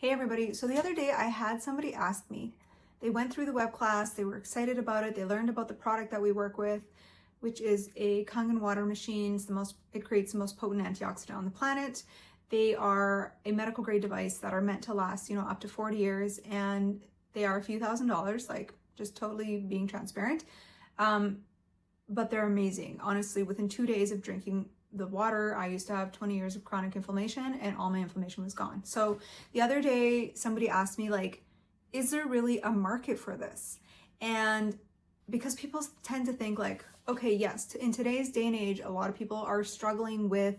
Hey everybody, so the other day I had somebody ask me, they went through the web class, they were excited about it, they learned about the product that we work with, which is a Kangen water machine. It creates the most potent antioxidant on the planet. They are a medical grade device that are meant to last, up to 40 years, and they are a few $1,000s, like just totally being transparent. But they're amazing. Honestly, within 2 days of drinking the water, I used to have 20 years of chronic inflammation and all my inflammation was gone. So the other day, somebody asked me, like, is there really a market for this? And because people tend to think like, okay, yes, in today's day and age, a lot of people are struggling with,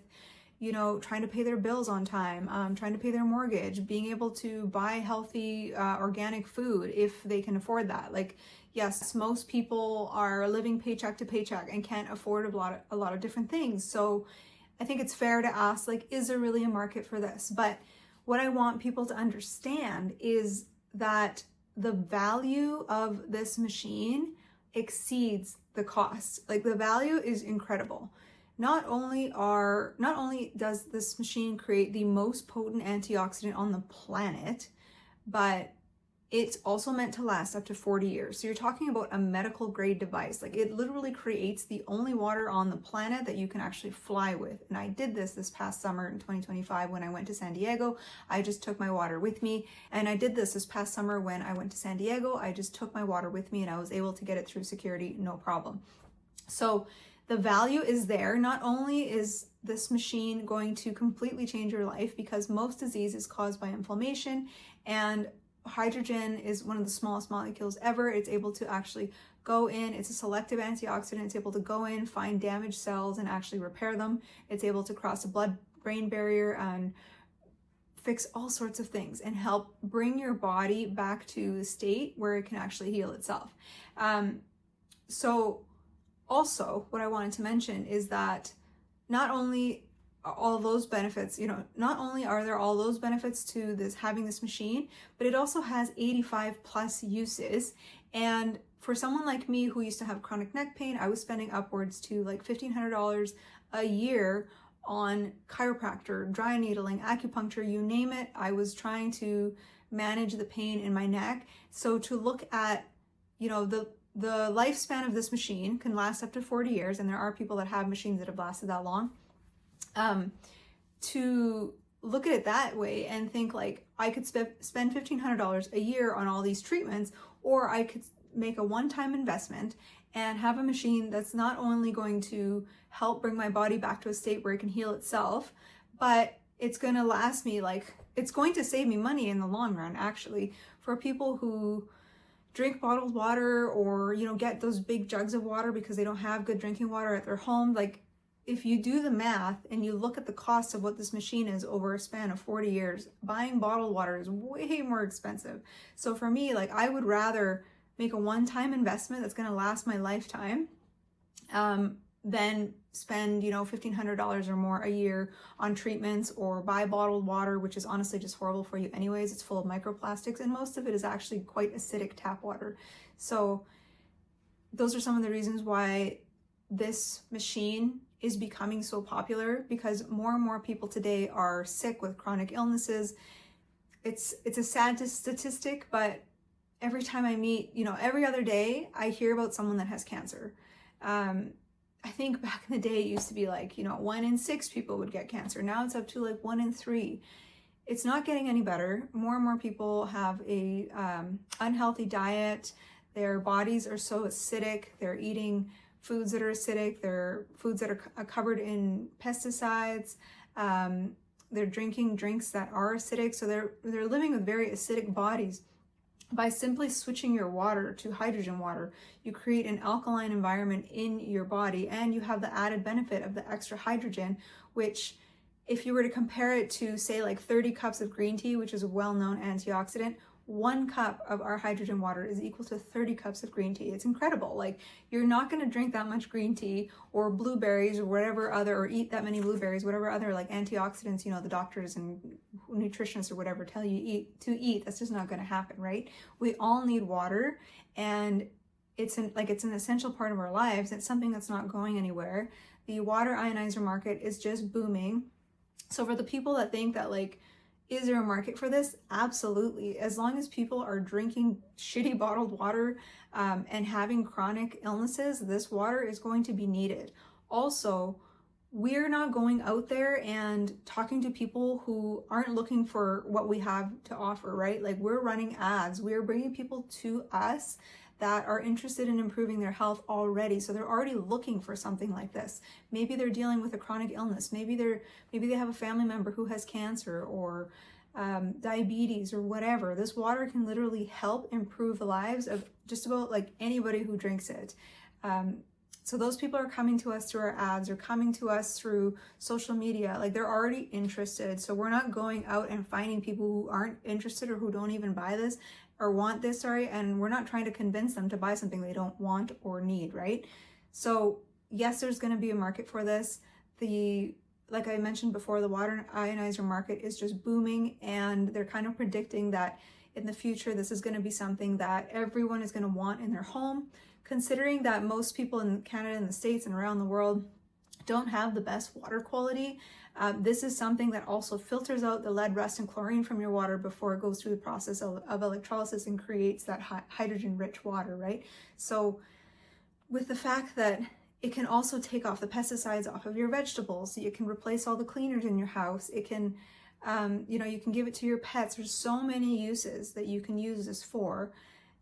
trying to pay their bills on time, trying to pay their mortgage, being able to buy healthy, organic food if they can afford that. Like, yes, most people are living paycheck to paycheck and can't afford a lot of different things. So I think it's fair to ask, like, is there really a market for this? But what I want people to understand is that the value of this machine exceeds the cost. Like, the value is incredible. Not only does this machine create the most potent antioxidant on the planet, but it's also meant to last up to 40 years. So you're talking about a medical grade device. Like, it literally creates the only water on the planet that you can actually fly with. And I did this past summer in 2025 when I went to San Diego. I just took my water with me. And I did this past summer when I went to San Diego. I just took my water with me and I was able to get it through security, no problem. So the value is there. Not only is this machine going to completely change your life, because most disease is caused by inflammation, and hydrogen is one of the smallest molecules ever. It's able to actually go in. It's a selective antioxidant. It's able to go in, find damaged cells and actually repair them. It's able to cross the blood-brain barrier and fix all sorts of things and help bring your body back to the state where it can actually heal itself. So also what I wanted to mention is that not only all those benefits, not only are there all those benefits to having this machine, but it also has 85 plus uses. And for someone like me who used to have chronic neck pain, I was spending upwards to like $1,500 a year on chiropractor, dry needling, acupuncture, you name it. I was trying to manage the pain in my neck. So to look at, the lifespan of this machine can last up to 40 years, and there are people that have machines that have lasted that long. To look at it that way and think like, I could spend $1,500 a year on all these treatments, or I could make a one-time investment and have a machine that's not only going to help bring my body back to a state where it can heal itself, but it's going to last me, like, it's going to save me money in the long run. Actually, for people who drink bottled water or, get those big jugs of water because they don't have good drinking water at their home, like, if you do the math and you look at the cost of what this machine is over a span of 40 years, buying bottled water is way more expensive. So for me, like, I would rather make a one-time investment that's going to last my lifetime than spend, $1,500 or more a year on treatments or buy bottled water, which is honestly just horrible for you anyways. It's full of microplastics and most of it is actually quite acidic tap water. So those are some of the reasons why this machine is becoming so popular, because more and more people today are sick with chronic illnesses. It's a sad statistic, but every time I meet, every other day I hear about someone that has cancer. I think back in the day it used to be like, 1 in 6 people would get cancer. Now it's up to like 1 in 3. It's not getting any better. More and more people have a unhealthy diet. Their bodies are so acidic. They're eating foods that are acidic, they're foods that are covered in pesticides, they're drinking drinks that are acidic, so they're living with very acidic bodies. By simply switching your water to hydrogen water, you create an alkaline environment in your body, and you have the added benefit of the extra hydrogen, which, if you were to compare it to, say, like 30 cups of green tea, which is a well-known antioxidant, 1 cup of our hydrogen water is equal to 30 cups of green tea. It's incredible. Like, you're not going to drink that much green tea or blueberries or whatever other, or eat that many blueberries, whatever other like antioxidants, the doctors and nutritionists or whatever tell you to eat. That's just not going to happen, right? We all need water, and it's an essential part of our lives. It's something that's not going anywhere. The water ionizer market is just booming. So for the people that think that, like, Is there a market for this? Absolutely. As long as people are drinking shitty bottled water and having chronic illnesses, this water is going to be needed. Also, we're not going out there and talking to people who aren't looking for what we have to offer, right? Like, we're running ads. We're bringing people to us that are interested in improving their health already. So they're already looking for something like this. Maybe they're dealing with a chronic illness. Maybe they have a family member who has cancer or diabetes or whatever. This water can literally help improve the lives of just about like anybody who drinks it. So those people are coming to us through our ads, or coming to us through social media. Like, they're already interested. So we're not going out and finding people who aren't interested or who don't even buy this or want this, and we're not trying to convince them to buy something they don't want or need, right? So yes, there's going to be a market for this. Like I mentioned before, the water ionizer market is just booming, and they're kind of predicting that in the future, this is going to be something that everyone is going to want in their home, considering that most people in Canada and the States and around the world don't have the best water quality. This is something that also filters out the lead, rust, and chlorine from your water before it goes through the process of electrolysis and creates that hydrogen-rich water, right? So with the fact that it can also take off the pesticides off of your vegetables, you can replace all the cleaners in your house, it can, you can give it to your pets. There's so many uses that you can use this for,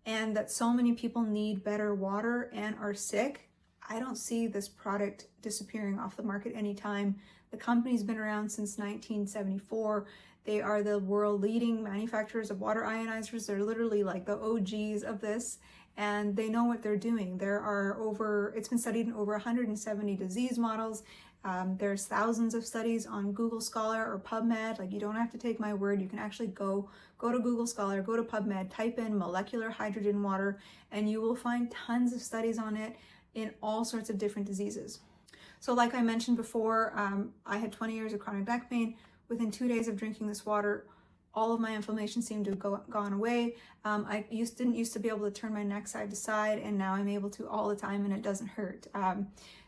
and that so many people need better water and are sick. I don't see this product disappearing off the market anytime. The company's been around since 1974. They are the world leading manufacturers of water ionizers. They're literally like the OGs of this, and they know what they're doing. It's been studied in over 170 disease models. There's thousands of studies on Google Scholar or PubMed. Like, you don't have to take my word. You can actually go to Google Scholar, go to PubMed, type in molecular hydrogen water, and you will find tons of studies on it in all sorts of different diseases. So like I mentioned before, I had 20 years of chronic back pain. Within 2 days of drinking this water, all of my inflammation seemed to have gone away. I didn't used to be able to turn my neck side to side, and now I'm able to all the time, and it doesn't hurt.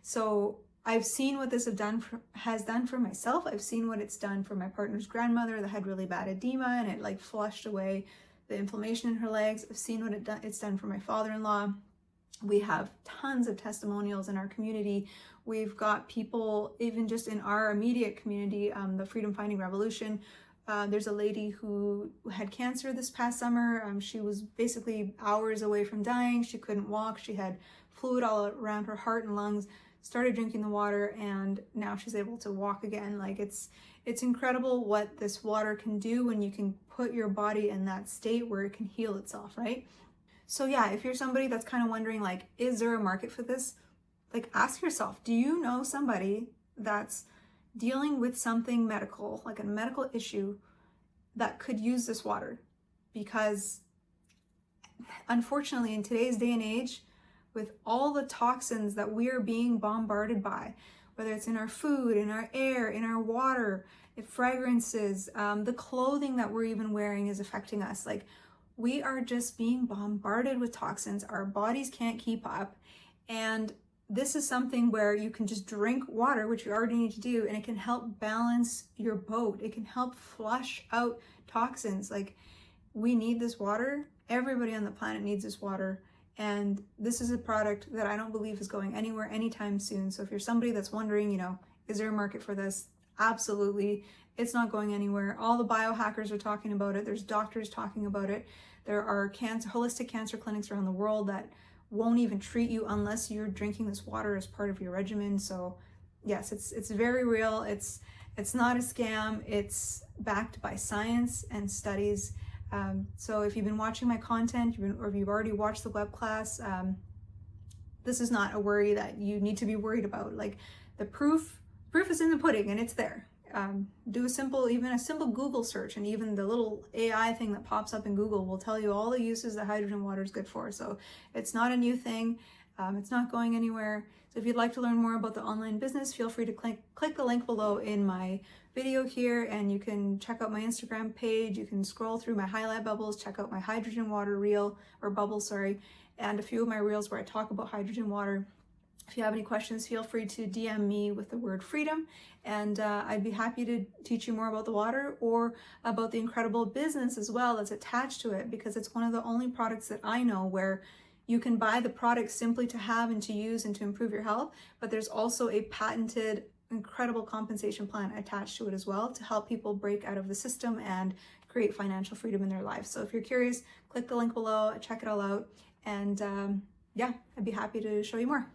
So I've seen what this has done for myself. I've seen what it's done for my partner's grandmother that had really bad edema, and it like flushed away the inflammation in her legs. I've seen what it's done for my father-in-law. We have tons of testimonials in our community. We've got people, even just in our immediate community, the Freedom Finding Revolution. There's a lady who had cancer this past summer. She was basically hours away from dying. She couldn't walk. She had fluid all around her heart and lungs, started drinking the water, and now she's able to walk again. Like, it's incredible what this water can do when you can put your body in that state where it can heal itself, right? So yeah, if you're somebody that's kind of wondering, like, is there a market for this? Like, ask yourself, do you know somebody that's dealing with something medical, like a medical issue, that could use this water? Because unfortunately, in today's day and age, with all the toxins that we are being bombarded by, whether it's in our food, in our air, in our water, fragrances, the clothing that we're even wearing is affecting us. Like, we are just being bombarded with toxins. Our bodies can't keep up. And this is something where you can just drink water, which you already need to do, and it can help balance your boat. It can help flush out toxins. Like, we need this water. Everybody on the planet needs this water. And this is a product that I don't believe is going anywhere anytime soon. So if you're somebody that's wondering, is there a market for this? Absolutely. It's not going anywhere. All the biohackers are talking about it. There's doctors talking about it. There are holistic cancer clinics around the world that won't even treat you unless you're drinking this water as part of your regimen. So yes, it's very real. It's not a scam. It's backed by science and studies. So if you've been watching my content, or if you've already watched the web class, this is not a worry that you need to be worried about. Like, the proof is in the pudding, and it's there. Do even a simple Google search, and even the little AI thing that pops up in Google will tell you all the uses that hydrogen water is good for. So it's not a new thing. It's not going anywhere. So if you'd like to learn more about the online business, feel free to click the link below in my video here, and you can check out my Instagram page. You can scroll through my highlight bubbles, check out my hydrogen water reel, or bubble, sorry, and a few of my reels where I talk about hydrogen water. If you have any questions, feel free to DM me with the word freedom, and I'd be happy to teach you more about the water or about the incredible business as well that's attached to it, because it's one of the only products that I know where you can buy the product simply to have and to use and to improve your health, but there's also a patented incredible compensation plan attached to it as well to help people break out of the system and create financial freedom in their lives. So if you're curious, click the link below, check it all out, and yeah, I'd be happy to show you more.